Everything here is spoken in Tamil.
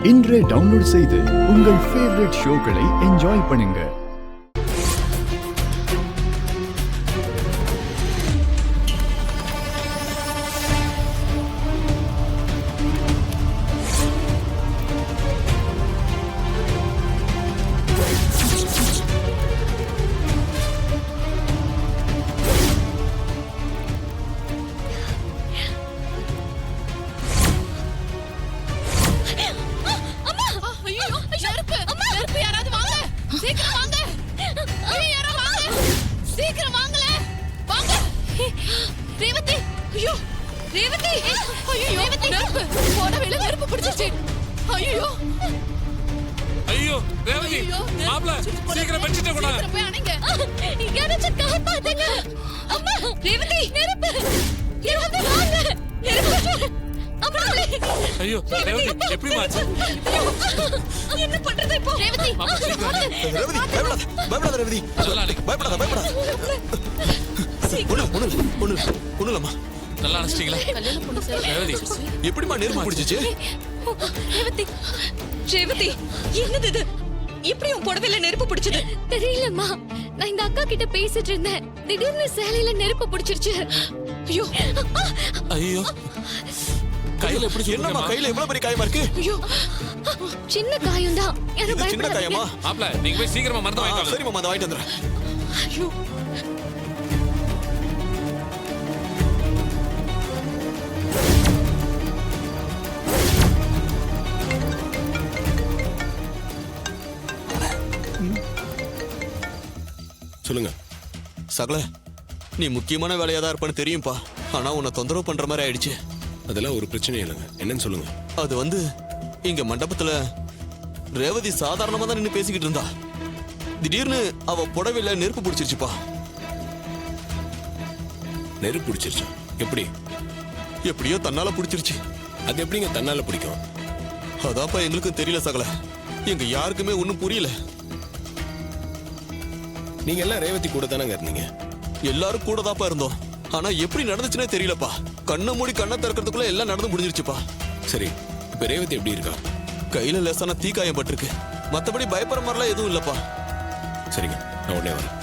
இன்றே டவுன்லோட் செய்து உங்கள் ஃபேவரட் ஷோக்களை என்ஜாய் பண்ணுங்க. ஐயோ ரேவதி மாப்ள சீக்கிரம் வெச்சிட்டு போடா போய் அணைங்க யாராச்சு காப்பாத்துங்க அம்மா ரேவதி நெருப்பு ரேவதி வாங்க நெருப்பு அம்மா ஐயோ ரேவதி எப்படி மாச்சு என்ன பண்றது இப்போ ரேவதி ரேவதி பயப்படாத ரேவதி பயப்படாத ஒண்ணுலம்மா நல்லா அடிச்சிட்டீங்களா கல்யாணம் பொண்ணு சார் ரேவதி எப்படிமா நெருப்பு பிடிச்சிச்சு ரேவதி ரேவதி என்னது இது எப்படி உன் புடவையில நெருப்பு பிடிச்சது தெரியலம்மா நான் இந்த அக்கா கிட்ட பேசிட்டு இருந்தேன் திடீர்னு சேலையில நெருப்பு பிடிச்சிருச்சு ஐயோ ஐயோ கையில எப்படி என்னம்மா கையில இவ்வளவு பெரிய காயமா இருக்கு ஐயோ சின்ன காயம் தான் யாரும் சின்ன காயமா மாப்ள நீங்க போய் சீக்கிரமா மருந்து வாங்கிட்டு வாங்க சரி மாமா அதை வாங்கிட்டு வந்துறேன் ஐயோ சொல்லுங்க சகல நீ முக்கியமான வேலையா தான் இருப்பான்னு தெரியும்பா ஆனா உன்னை தொந்தரவு பண்ற மாதிரி ஆயிடுச்சு அதெல்லாம் ஒரு பிரச்சனையும் இல்லைங்க என்னன்னு சொல்லுங்க அது வந்து இங்க மண்டபத்துல ரேவதி சாதாரணமா தான் நின்னு பேசிக்கிட்டு இருந்தா திடீர்னு அவ புடவையில நெருப்பு பிடிச்சிருச்சுப்பா நெருப்பு பிடிச்சிருச்சு எப்படி எப்படியோ தன்னால பிடிச்சிருச்சு அது எப்படிங்க தன்னால பிடிக்கும் அதான்ப்பா எங்களுக்கு தெரியல சகல எங்க யாருக்குமே ஒண்ணும் புரியல நீங்க எல்லாம் ரேவதி கூட தானங்க இருந்தீங்க எல்லாரும் கூட தான்ப்பா இருந்தோம் ஆனா எப்படி நடந்துச்சுன்னே தெரியலப்பா கண்ணை மூடி கண்ணை திறக்கிறதுக்குள்ள எல்லாம் நடந்து முடிஞ்சிருச்சுப்பா சரி இப்ப ரேவதி எப்படி இருக்கா கையில லேசான தீக்காயம் பட்டிருக்கு மத்தபடி பயப்படுற மாதிரிலாம் எதுவும் இல்லப்பா சரிங்க நான் உடனே வரேன்